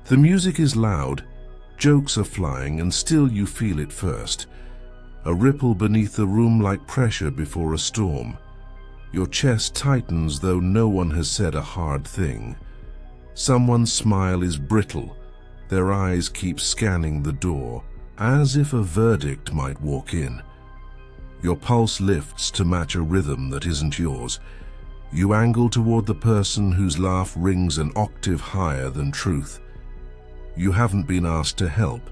The music is loud, jokes are flying, and still you feel it first. A ripple beneath the room like pressure before a storm. Your chest tightens though no one has said a hard thing. Someone's smile is brittle, their eyes keep scanning the door, as if a verdict might walk in. Your pulse lifts to match a rhythm that isn't yours. You angle toward the person whose laugh rings an octave higher than truth. You haven't been asked to help,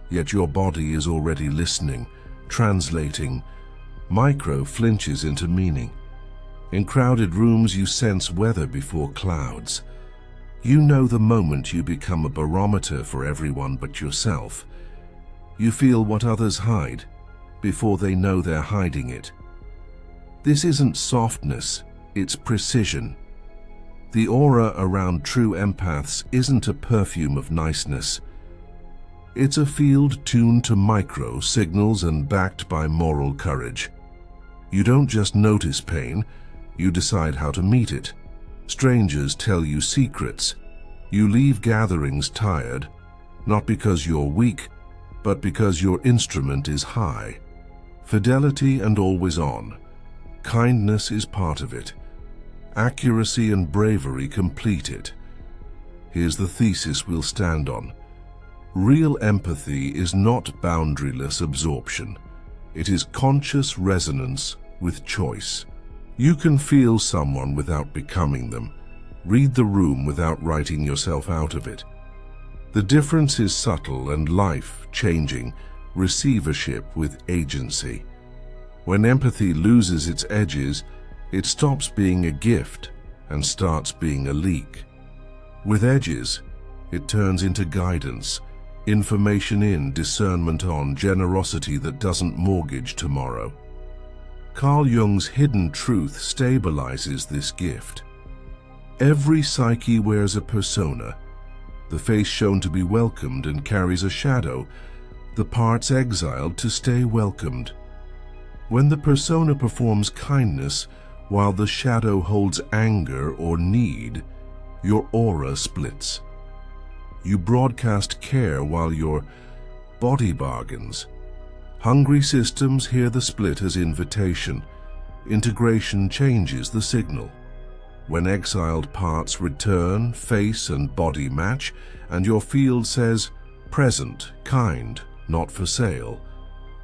yet your body is already listening, translating. Micro flinches into meaning. In crowded rooms you sense weather before clouds. You know the moment you become a barometer for everyone but yourself. You feel what others hide before they know they're hiding it. This isn't softness, it's precision. The aura around true empaths isn't a perfume of niceness. It's a field tuned to micro signals and backed by moral courage. You don't just notice pain, you decide how to meet it. Strangers tell you secrets. You leave gatherings tired, not because you're weak, but because your instrument is high. Fidelity and always on. Kindness is part of it. Accuracy and bravery complete it. Here's the thesis we'll stand on. Real empathy is not boundaryless absorption. It is conscious resonance with choice. You can feel someone without becoming them, read the room without writing yourself out of it. The difference is subtle and life-changing, receivership with agency. When empathy loses its edges, it stops being a gift and starts being a leak. With edges, it turns into guidance, information in, discernment on, generosity that doesn't mortgage tomorrow. Carl Jung's hidden truth stabilizes this gift. Every psyche wears a persona, the face shown to be welcomed and carries a shadow, the parts exiled to stay welcomed. When the persona performs kindness while the shadow holds anger or need, your aura splits. You broadcast care while your body bargains. Hungry systems hear the split as invitation. Integration changes the signal. When exiled parts return, face and body match, and your field says, present, kind, not for sale.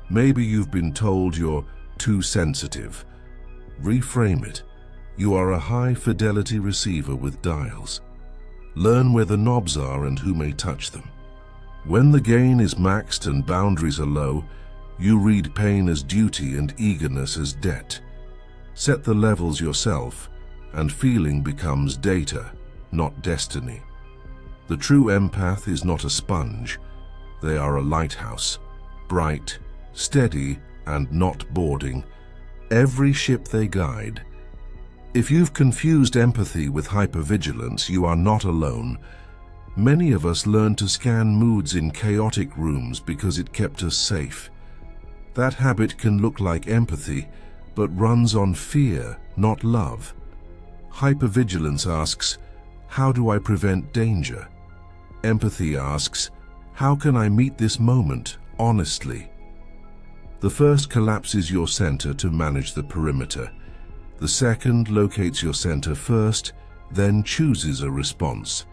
Maybe you've been told you're too sensitive. Reframe it. You are a high-fidelity receiver with dials. Learn where the knobs are and who may touch them. When the gain is maxed and boundaries are low, you read pain as duty and eagerness as debt. Set the levels yourself, and feeling becomes data, not destiny. The true empath is not a sponge. They are a lighthouse, bright, steady, and not boarding every ship they guide. If you've confused empathy with hypervigilance, you are not alone. Many of us learned to scan moods in chaotic rooms because it kept us safe. That habit can look like empathy, but runs on fear, not love. Hypervigilance asks, how do I prevent danger? Empathy asks, how can I meet this moment honestly? The first collapses your center to manage the perimeter. The second locates your center first, then chooses a response.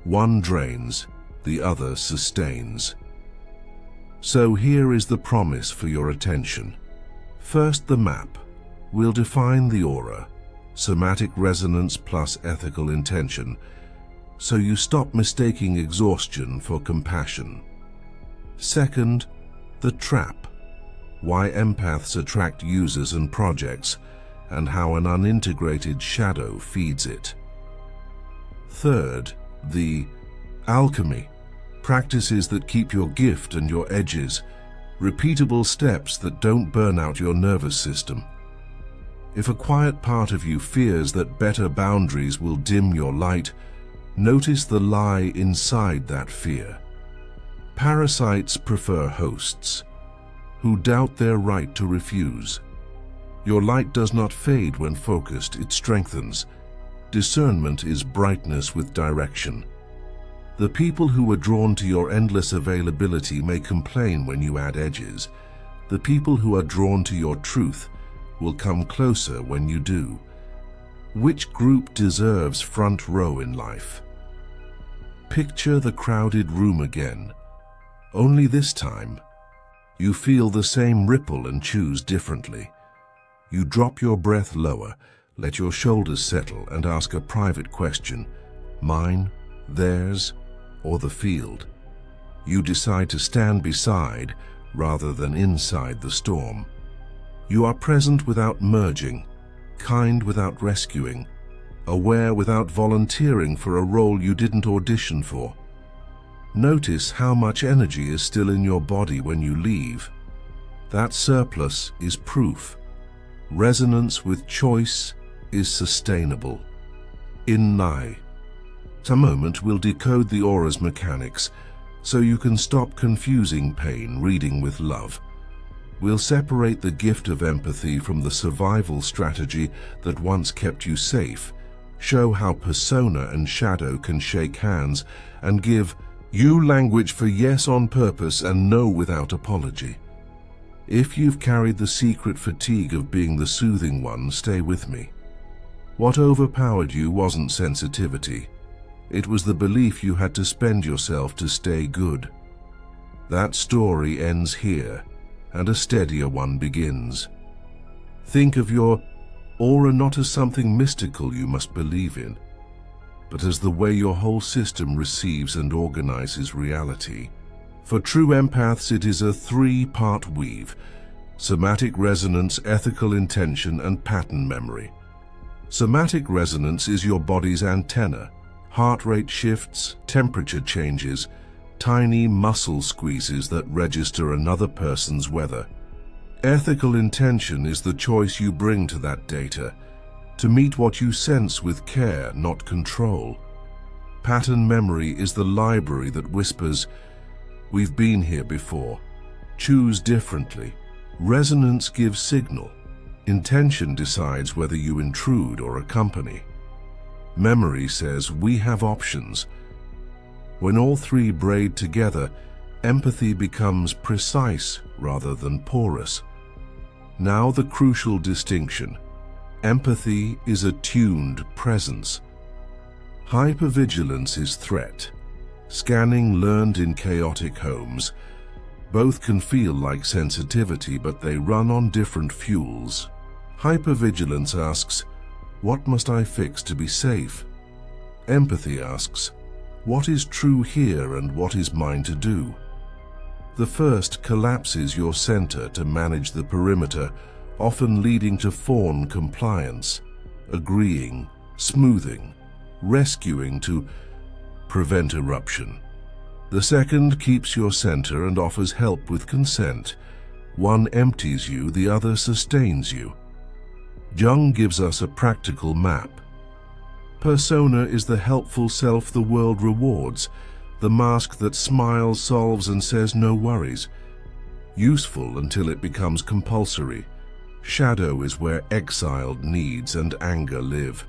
One drains, the other sustains. So here is the promise for your attention. First, the map. We'll define the aura, somatic resonance plus ethical intention, so you stop mistaking exhaustion for compassion. Second, the trap. Why empaths attract users and projects, and how an unintegrated shadow feeds it. Third, the alchemy. Practices that keep your gift and your edges, repeatable steps that don't burn out your nervous system. If a quiet part of you fears that better boundaries will dim your light, notice the lie inside that fear. Parasites prefer hosts who doubt their right to refuse. Your light does not fade when focused, it strengthens. Discernment is brightness with direction. The people who are drawn to your endless availability may complain when you add edges. The people who are drawn to your truth will come closer when you do. Which group deserves front row in life? Picture the crowded room again. Only this time, you feel the same ripple and choose differently. You drop your breath lower, let your shoulders settle, and ask a private question: mine, theirs, or the field? You decide to stand beside rather than inside the storm. You are present without merging, kind without rescuing, aware without volunteering for a role you didn't audition for. Notice how much energy is still in your body when you leave. That surplus is proof. Resonance with choice is sustainable. In a moment we'll decode the aura's mechanics so you can stop confusing pain reading with love. We'll separate the gift of empathy from the survival strategy that once kept you safe, show how persona and shadow can shake hands, and give you language for yes on purpose and no without apology. If you've carried the secret fatigue of being the soothing one, stay with me. What overpowered you wasn't sensitivity. It was the belief you had to spend yourself to stay good. That story ends here, and a steadier one begins. Think of your aura not as something mystical you must believe in, but as the way your whole system receives and organizes reality. For true empaths, it is a three-part weave: somatic resonance, ethical intention, and pattern memory. Somatic resonance is your body's antenna. Heart rate shifts, temperature changes, tiny muscle squeezes that register another person's weather. Ethical intention is the choice you bring to that data, to meet what you sense with care, not control. Pattern memory is the library that whispers, "We've been here before. Choose differently." Resonance gives signal. Intention decides whether you intrude or accompany. Memory says, "We have options." When all three braid together, empathy becomes precise rather than porous. Now the crucial distinction. Empathy is a tuned presence. Hypervigilance is threat. Scanning learned in chaotic homes. Both can feel like sensitivity, but they run on different fuels. Hypervigilance asks, "What must I fix to be safe?" Empathy asks, "What is true here and what is mine to do?" The first collapses your center to manage the perimeter, often leading to fawn compliance, agreeing, smoothing, rescuing to prevent eruption. The second keeps your center and offers help with consent. One empties you, the other sustains you. Jung gives us a practical map. Persona is the helpful self the world rewards, the mask that smiles, solves, and says no worries. Useful until it becomes compulsory. Shadow is where exiled needs and anger live.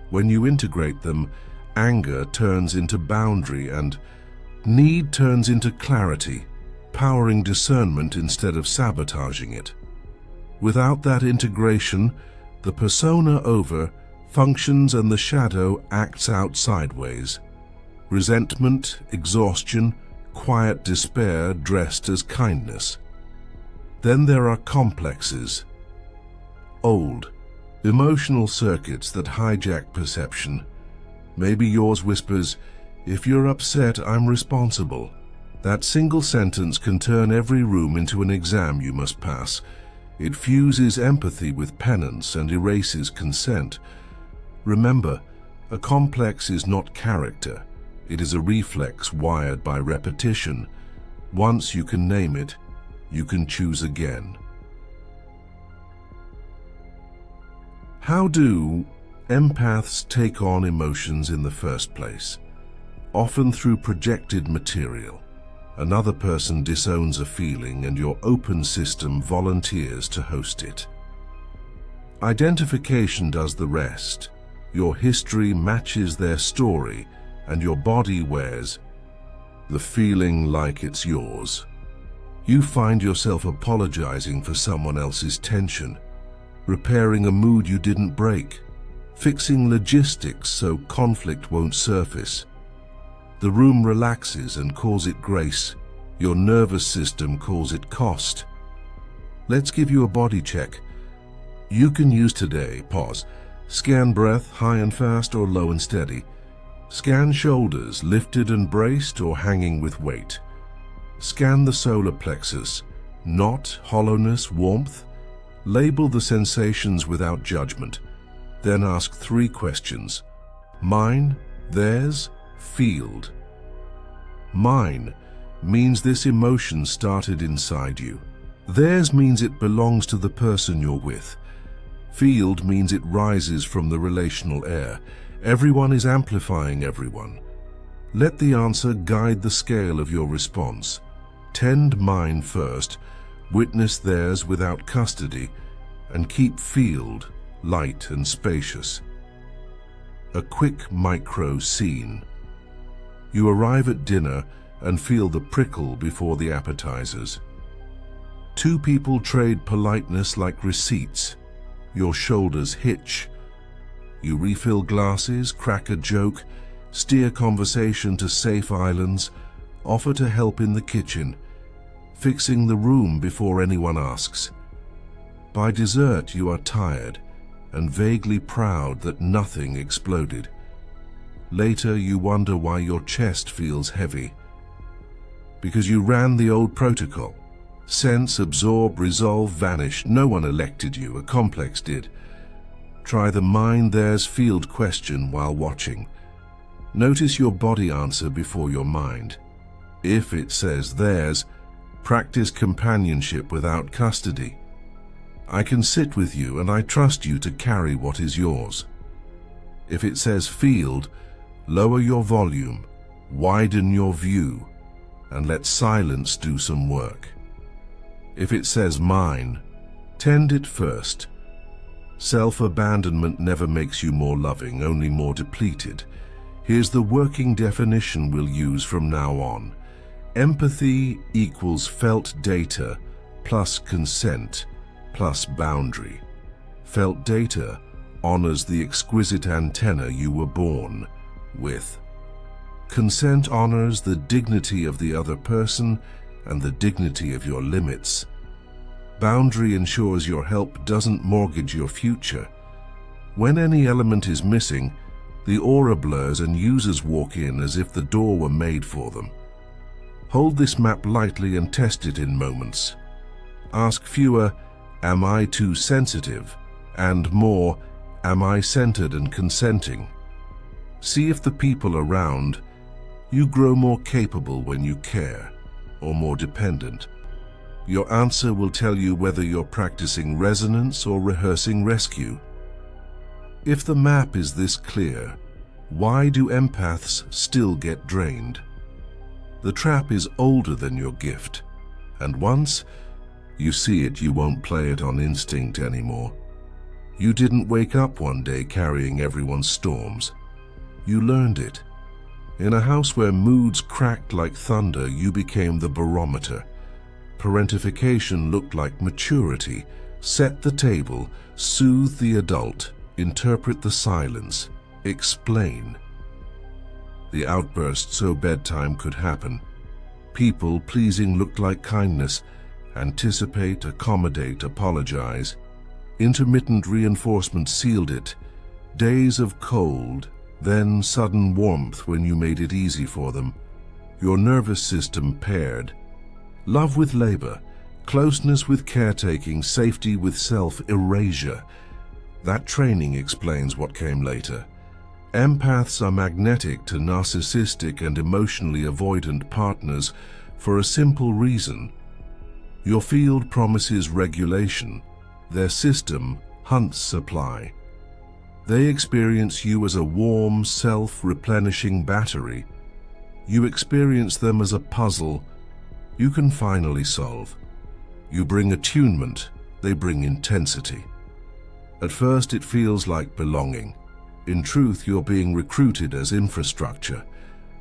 When you integrate them, anger turns into boundary and need turns into clarity, powering discernment instead of sabotaging it. Without that integration, the persona over functions and the shadow acts out sideways. Resentment, exhaustion, quiet despair dressed as kindness. Then there are complexes. Old, emotional circuits that hijack perception. Maybe yours whispers, "If you're upset, I'm responsible." That single sentence can turn every room into an exam you must pass. It fuses empathy with penance and erases consent. Remember, a complex is not character. It is a reflex wired by repetition. Once you can name it, you can choose again. How do empaths take on emotions in the first place? Often through projected material. Another person disowns a feeling and your open system volunteers to host it. Identification does the rest. Your history matches their story and your body wears the feeling like it's yours. You find yourself apologizing for someone else's tension, repairing a mood you didn't break, fixing logistics so conflict won't surface. The room relaxes and calls it grace. Your nervous system calls it cost. Let's give you a body check. You can use today. Pause. Scan breath, high and fast or low and steady. Scan shoulders, lifted and braced or hanging with weight. Scan the solar plexus, knot, hollowness, warmth. Label the sensations without judgment. Then ask 3 questions. Mine, theirs, field. Mine means this emotion started inside you. Theirs means it belongs to the person you're with. Field means it rises from the relational air. Everyone is amplifying everyone. Let the answer guide the scale of your response. Tend mine first, witness theirs without custody, and keep field light and spacious. A quick micro scene. You arrive at dinner and feel the prickle before the appetizers. 2 people trade politeness like receipts. Your shoulders hitch. You refill glasses, crack a joke, steer conversation to safe islands, offer to help in the kitchen, fixing the room before anyone asks. By dessert, you are tired and vaguely proud that nothing exploded. Later, you wonder why your chest feels heavy. Because you ran the old protocol. Sense, absorb, resolve, vanish. No one elected you, a complex did. Try the mine, theirs, field question while watching. Notice your body answer before your mind. If it says theirs, practice companionship without custody. I can sit with you and I trust you to carry what is yours. If it says field, lower your volume, widen your view, and let silence do some work. If it says mine, tend it first. Self-abandonment never makes you more loving, only more depleted. Here's the working definition we'll use from now on. Empathy equals felt data plus consent plus boundary. Felt data honors the exquisite antenna you were born with. Consent honors the dignity of the other person and the dignity of your limits. Boundary ensures your help doesn't mortgage your future. When any element is missing, the aura blurs and users walk in as if the door were made for them. Hold this map lightly and test it in moments. Ask fewer, am I too sensitive? And more, am I centered and consenting? See if the people around you grow more capable when you care, or more dependent. Your answer will tell you whether you're practicing resonance or rehearsing rescue. If the map is this clear, why do empaths still get drained? The trap is older than your gift, and once you see it, you won't play it on instinct anymore. You didn't wake up one day carrying everyone's storms. You learned it. In a house where moods cracked like thunder, you became the barometer. Parentification looked like maturity. Set the table, soothe the adult, interpret the silence, explain. The outburst so bedtime could happen. People pleasing looked like kindness. Anticipate, accommodate, apologize. Intermittent reinforcement sealed it. Days of cold, then sudden warmth when you made it easy for them. Your nervous system paired. Love with labor, closeness with caretaking, safety with self-erasure. That training explains what came later. Empaths are magnetic to narcissistic and emotionally avoidant partners for a simple reason. Your field promises regulation. Their system hunts supply. They experience you as a warm, self-replenishing battery. You experience them as a puzzle you can finally solve. You bring attunement, they bring intensity. At first it feels like belonging. In truth, you're being recruited as infrastructure.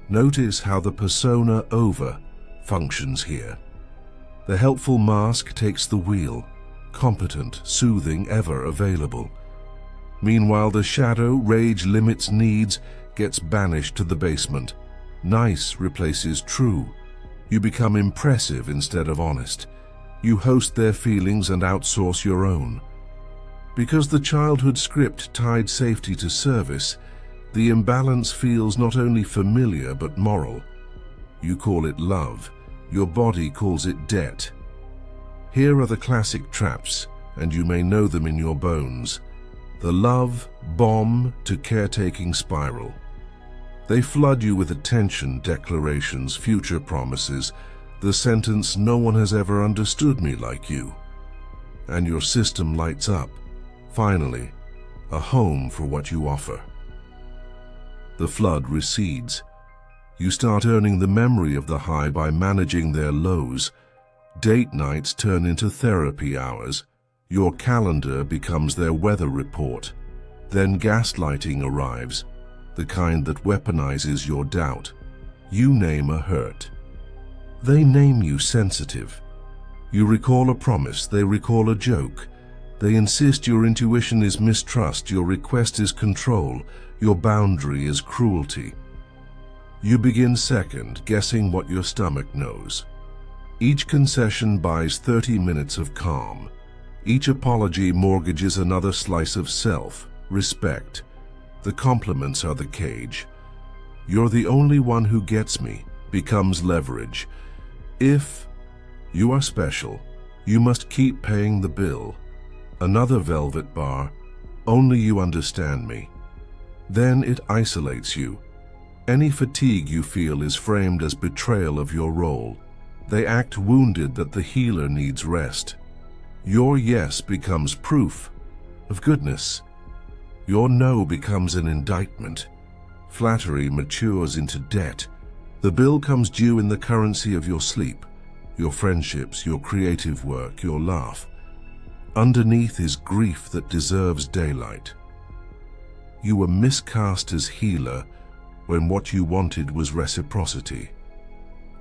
Notice how the persona over functions here. The helpful mask takes the wheel, competent, soothing, ever available. Meanwhile, the shadow, rage, limits, needs, gets banished to the basement. Nice replaces true. You become impressive instead of honest. You host their feelings and outsource your own. Because the childhood script tied safety to service, the imbalance feels not only familiar but moral. You call it love. Your body calls it debt. Here are the classic traps, and you may know them in your bones. The love bomb to caretaking spiral. They flood you with attention, declarations, future promises, the sentence, "No one has ever understood me like you." And your system lights up. Finally, a home for what you offer. The flood recedes. You start earning the memory of the high by managing their lows. Date nights turn into therapy hours. Your calendar becomes their weather report. Then gaslighting arrives, the kind that weaponizes your doubt. You name a hurt. They name you sensitive. You recall a promise, they recall a joke. They insist your intuition is mistrust, your request is control, your boundary is cruelty. You begin second, guessing what your stomach knows. Each concession buys 30 minutes of calm. Each apology mortgages another slice of self, respect. The compliments are the cage. "You're the only one who gets me" becomes leverage. If you are special, you must keep paying the bill. Another velvet bar, "Only you understand me." Then it isolates you. Any fatigue you feel is framed as betrayal of your role. They act wounded that the healer needs rest. Your yes becomes proof of goodness. Your no becomes an indictment. Flattery matures into debt. The bill comes due in the currency of your sleep, your friendships, your creative work, your laugh. Underneath is grief that deserves daylight. You were miscast as healer when what you wanted was reciprocity.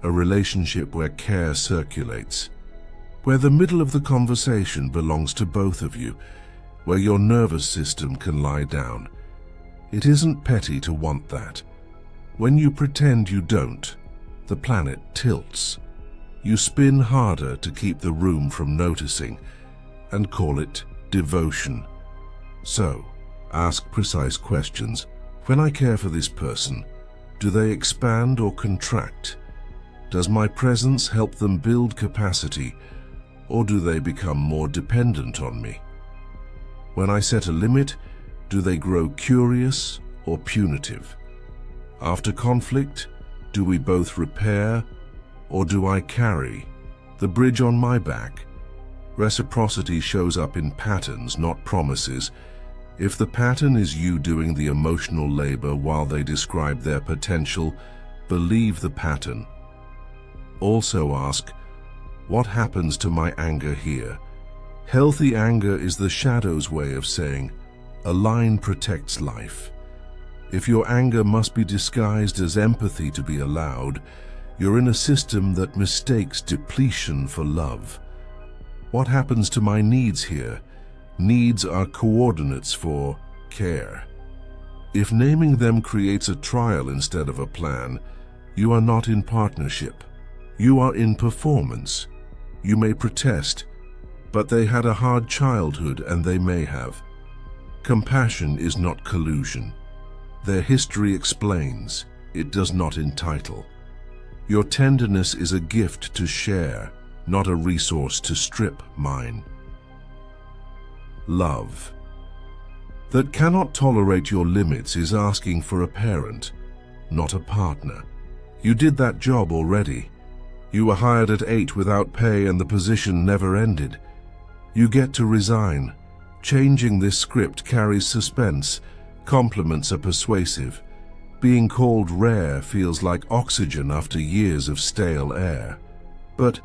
A relationship where care circulates, where the middle of the conversation belongs to both of you, where your nervous system can lie down. It isn't petty to want that. When you pretend you don't, the planet tilts. You spin harder to keep the room from noticing, and call it devotion. So, ask precise questions. When I care for this person, do they expand or contract? Does my presence help them build capacity, or do they become more dependent on me? When I set a limit, do they grow curious or punitive? After conflict, do we both repair, or do I carry the bridge on my back? Reciprocity shows up in patterns, not promises. If the pattern is you doing the emotional labor while they describe their potential, believe the pattern. Also ask, what happens to my anger here? Healthy anger is the shadow's way of saying, a line protects life. If your anger must be disguised as empathy to be allowed, you're in a system that mistakes depletion for love. What happens to my needs here? Needs are coordinates for care. If naming them creates a trial instead of a plan, you are not in partnership. You are in performance. You may protest, but they had a hard childhood and they may have. Compassion is not collusion. Their history explains, it does not entitle. Your tenderness is a gift to share, not a resource to strip mine. Love that cannot tolerate your limits is asking for a parent, not a partner. You did that job already. You were hired at 8 without pay and the position never ended. You get to resign. Changing this script carries suspense. Compliments are persuasive. Being called rare feels like oxygen after years of stale air. But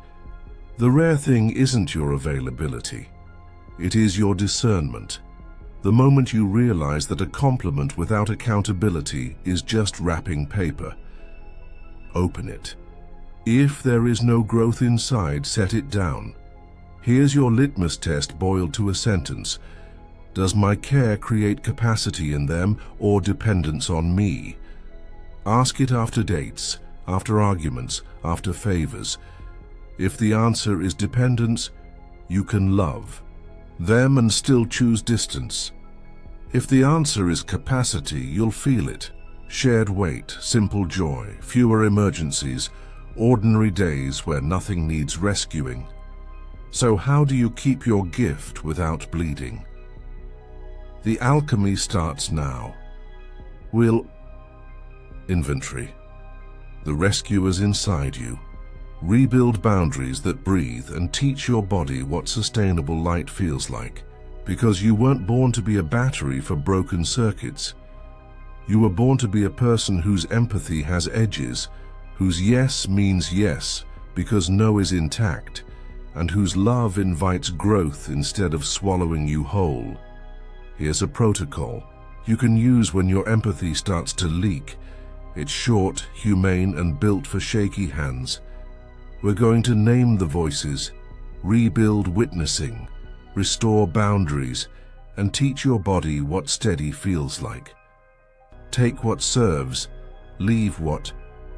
the rare thing isn't your availability. It is your discernment. The moment you realize that a compliment without accountability is just wrapping paper. open it. If there is no growth inside, set it down. Here's your litmus test boiled to a sentence. Does my care create capacity in them or dependence on me? Ask it after dates, after arguments, after favors. If the answer is dependence, you can love them and still choose distance. If the answer is capacity, you'll feel it. Shared weight, simple joy, fewer emergencies, ordinary days where nothing needs rescuing. So how do you keep your gift without bleeding? The alchemy starts now. We'll inventory the rescuers inside you. Rebuild boundaries that breathe and teach your body what sustainable light feels like. Because you weren't born to be a battery for broken circuits. You were born to be a person whose empathy has edges, whose yes means yes because no is intact, and whose love invites growth instead of swallowing you whole. Here's a protocol you can use when your empathy starts to leak. It's short, humane, and built for shaky hands. We're going to name the voices, rebuild witnessing, restore boundaries, and teach your body what steady feels like. Take what serves, leave what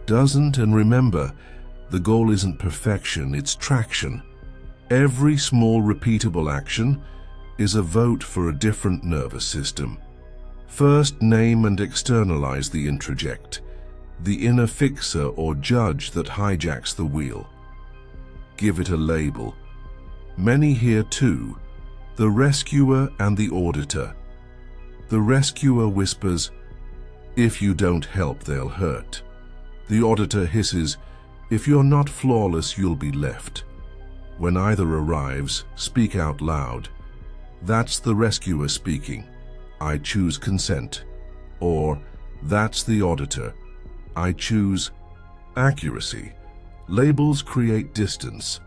doesn't, and remember, the goal isn't perfection, it's traction. Every small repeatable action is a vote for a different nervous system. First, name and externalize the introject, the inner fixer or judge that hijacks the wheel. Give it a label. Many hear two, the rescuer and the auditor. The rescuer whispers, "If you don't help, they'll hurt." The auditor hisses, "If you're not flawless, you'll be left." When either arrives, speak out loud. That's the rescuer speaking, "I choose consent." Or, that's the auditor, "I choose accuracy." Labels create distance.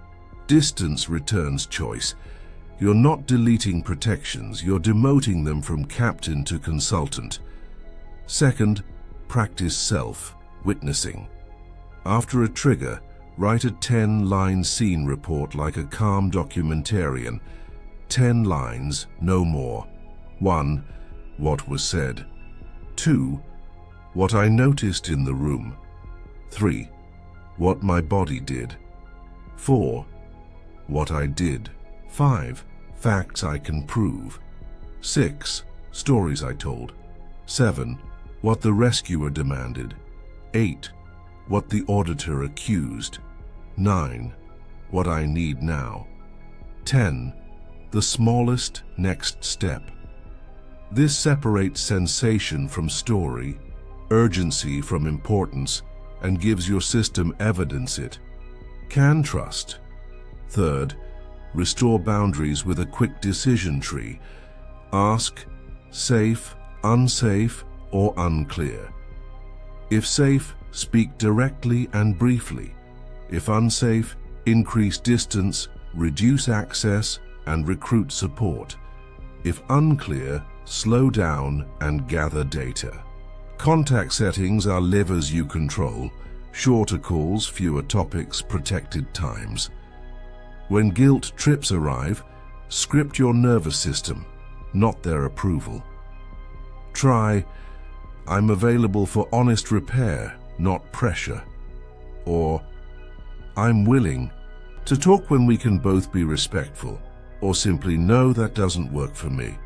Distance returns choice. You're not deleting protections, you're demoting them from captain to consultant. Second, practice self-witnessing. After a trigger, write a 10-line scene report like a calm documentarian. 10 lines, no more. 1. What was said. 2. What I noticed in the room. 3. What my body did. 4. What I did. 5. Facts I can prove. 6. Stories I told. 7. What the rescuer demanded. 8. What the auditor accused. 9. What I need now. 10. The smallest next step. This separates sensation from story, urgency from importance, and gives your system evidence it can trust. Third, restore boundaries with a quick decision tree. Ask, safe, unsafe, or unclear. If safe, speak directly and briefly. If unsafe, increase distance, reduce access, and recruit support. If unclear, slow down and gather data. Contact settings are levers you control. Shorter calls, fewer topics, protected times. When guilt trips arrive, script your nervous system, not their approval. Try, "I'm available for honest repair, not pressure." Or, "I'm willing to talk when we can both be respectful," or simply, "No, that doesn't work for me."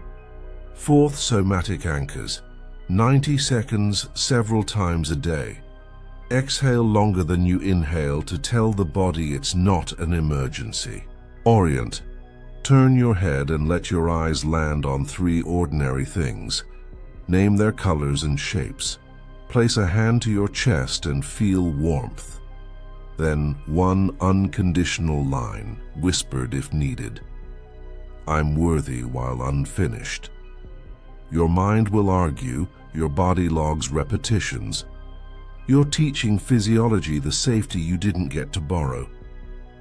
Fourth, somatic anchors. 90 seconds several times a day. Exhale longer than you inhale to tell the body it's not an emergency. Orient. Turn your head and let your eyes land on 3 ordinary things. Name their colors and shapes. Place a hand to your chest and feel warmth. Then 1 unconditional line, whispered if needed. "I'm worthy while unfinished." Your mind will argue, your body logs repetitions. You're teaching physiology the safety you didn't get to borrow.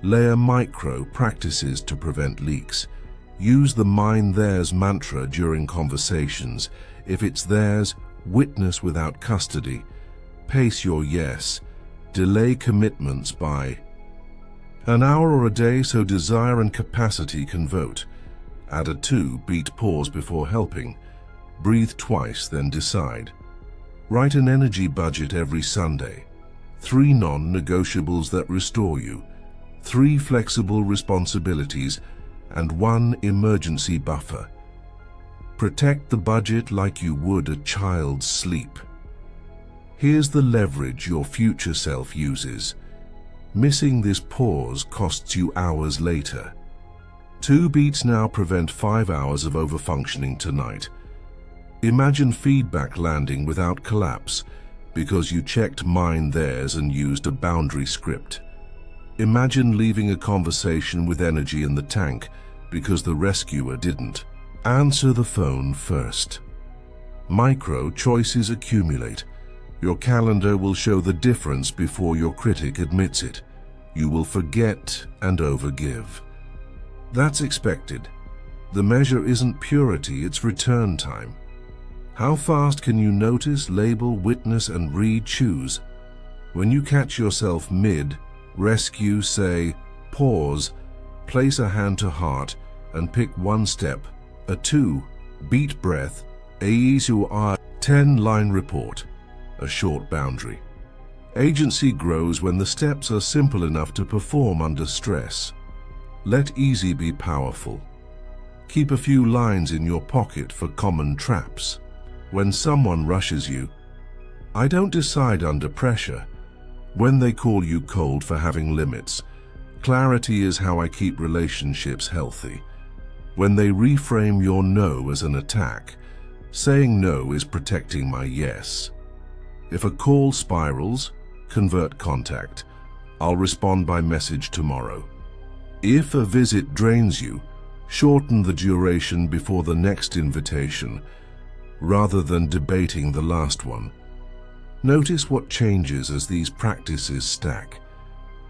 Layer micro practices to prevent leaks. Use the mine theirs mantra during conversations. If it's theirs, witness without custody. Pace your yes. delay commitments by an hour or a day so desire and capacity can vote. Add a 2, beat pause before helping. Breathe twice, then decide. Write an energy budget every Sunday. 3 non-negotiables that restore you. 3 flexible responsibilities and 1 emergency buffer. Protect the budget like you would a child's sleep. Here's the leverage your future self uses. Missing this pause costs you hours later. 2 beats now prevent 5 hours of overfunctioning tonight. Imagine feedback landing without collapse because you checked mine theirs and used a boundary script. Imagine leaving a conversation with energy in the tank because the rescuer didn't. Answer the phone first. Micro choices accumulate. Your calendar will show the difference before your critic admits it. You will forget and overgive. That's expected. The measure isn't purity, it's return time. How fast can you notice, label, witness, and choose? When you catch yourself mid, rescue, say, pause, place a hand to heart, and pick 1 step. A 2, beat breath, ease your eye, 10-line report, a short boundary. Agency grows when the steps are simple enough to perform under stress. Let easy be powerful. Keep a few lines in your pocket for common traps. When someone rushes you, I don't decide under pressure. When they call you cold for having limits, clarity is how I keep relationships healthy. When they reframe your no as an attack, saying no is protecting my yes. If a call spirals, convert contact. I'll respond by message tomorrow. If a visit drains you, shorten the duration before the next invitation, rather than debating the last one. Notice what changes as these practices stack.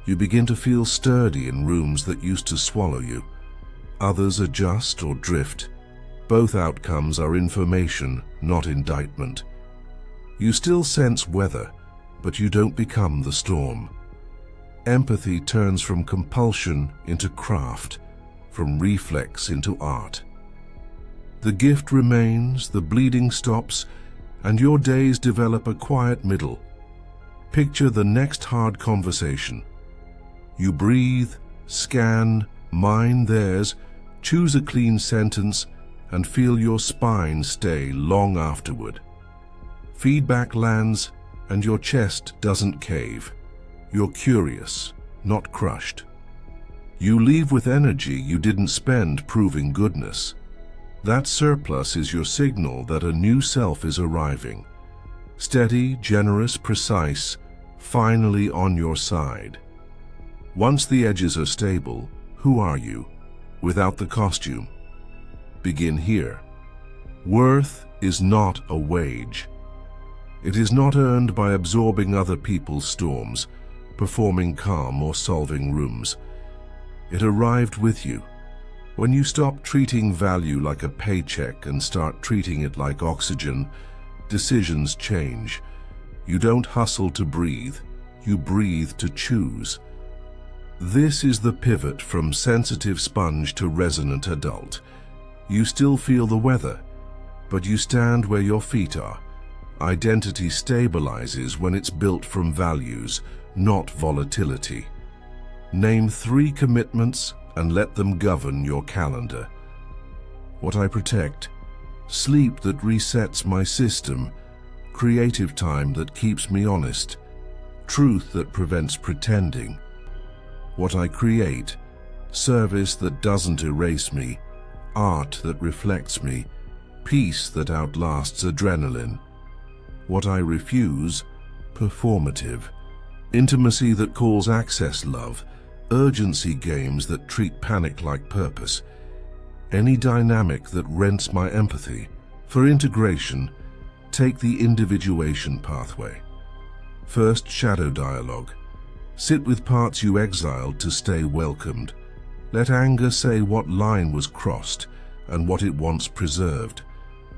You begin to feel sturdy in rooms that used to swallow you. Others adjust or drift. Both outcomes are information, not indictment. You still sense weather, but you don't become the storm. Empathy turns from compulsion into craft, from reflex into art. The gift remains, the bleeding stops, and your days develop a quiet middle. Picture the next hard conversation. You breathe, scan, mine theirs, choose a clean sentence, and feel your spine stay long afterward. Feedback lands, and your chest doesn't cave. You're curious, not crushed. You leave with energy you didn't spend proving goodness. That surplus is your signal that a new self is arriving. Steady, generous, precise, finally on your side. Once the edges are stable, who are you? Without the costume. Begin here. Worth is not a wage. It is not earned by absorbing other people's storms, performing calm or solving rooms. It arrived with you. When you stop treating value like a paycheck and start treating it like oxygen, decisions change. You don't hustle to breathe, you breathe to choose. This is the pivot from sensitive sponge to resonant adult. You still feel the weather, but you stand where your feet are. Identity stabilizes when it's built from values, not volatility. Name 3 commitments and let them govern your calendar. What I protect: sleep that resets my system, creative time that keeps me honest, truth that prevents pretending. What I create: service that doesn't erase me, art that reflects me, peace that outlasts adrenaline. What I refuse: performative, intimacy that calls access love, urgency games that treat panic like purpose, any dynamic that rents my empathy. For integration, take the individuation pathway. First, shadow dialogue. Sit with parts you exiled to stay welcomed. Let anger say what line was crossed and what it wants preserved.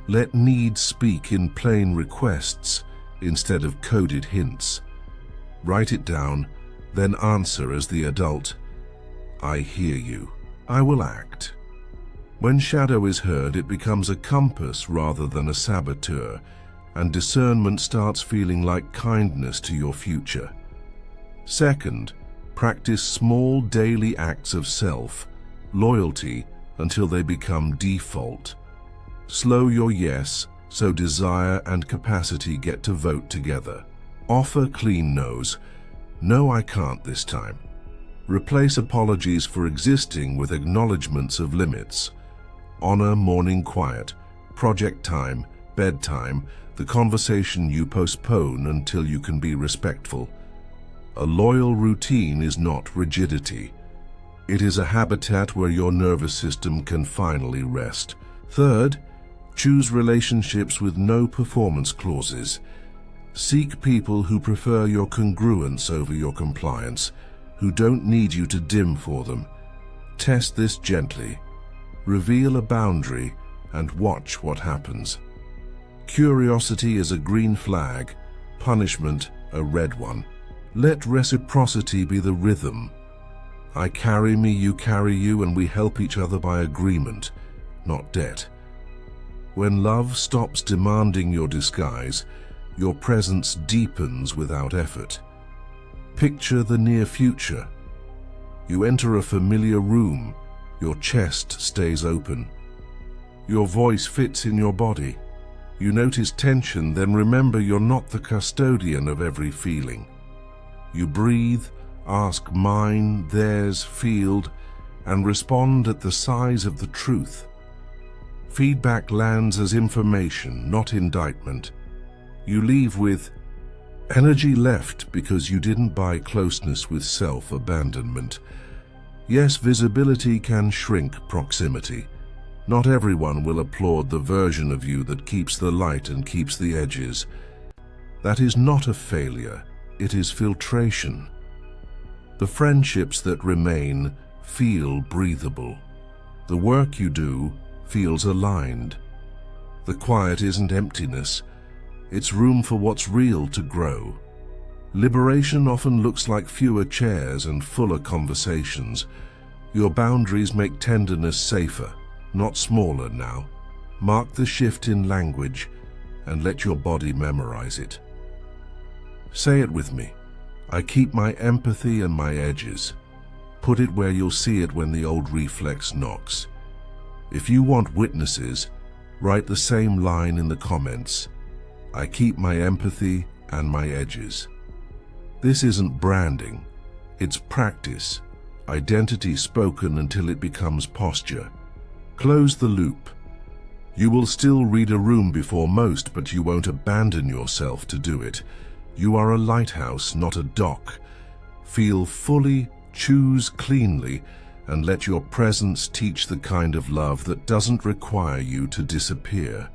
Let need speak in plain requests instead of coded hints. Write it down, then answer as the adult. I hear you. I will act. When shadow is heard, it becomes a compass rather than a saboteur, and discernment starts feeling like kindness to your future. Second, practice small daily acts of loyalty, until they become default. Slow your yes, so desire and capacity get to vote together. Offer clean no's. No, I can't this time. Replace apologies for existing with acknowledgements of limits. Honor morning quiet, project time, bedtime, the conversation you postpone until you can be respectful. A loyal routine is not rigidity. It is a habitat where your nervous system can finally rest. Third, choose relationships with no performance clauses. Seek people who prefer your congruence over your compliance, who don't need you to dim for them. Test this gently. Reveal a boundary and watch what happens. Curiosity is a green flag, punishment a red one. Let reciprocity be the rhythm. I carry me, you carry you, and we help each other by agreement, not debt. When love stops demanding your disguise, your presence deepens without effort. Picture the near future. You enter a familiar room, your chest stays open. Your voice fits in your body. You notice tension, then remember you're not the custodian of every feeling. You breathe, ask mine, theirs, field, and respond at the size of the truth. Feedback lands as information, not indictment. You leave with energy left because you didn't buy closeness with self-abandonment. Yes, visibility can shrink proximity. Not everyone will applaud the version of you that keeps the light and keeps the edges. That is not a failure, it is filtration. The friendships that remain feel breathable. The work you do feels aligned. The quiet isn't emptiness, it's room for what's real to grow. Liberation often looks like fewer chairs and fuller conversations. Your boundaries make tenderness safer, not smaller now. Mark the shift in language and let your body memorize it. Say it with me. I keep my empathy and my edges. Put it where you'll see it when the old reflex knocks. If you want witnesses, write the same line in the comments. I keep my empathy and my edges. This isn't branding, it's practice, identity spoken until it becomes posture. Close the loop. You will still read a room before most, but you won't abandon yourself to do it. You are a lighthouse, not a dock. Feel fully, choose cleanly, and let your presence teach the kind of love that doesn't require you to disappear.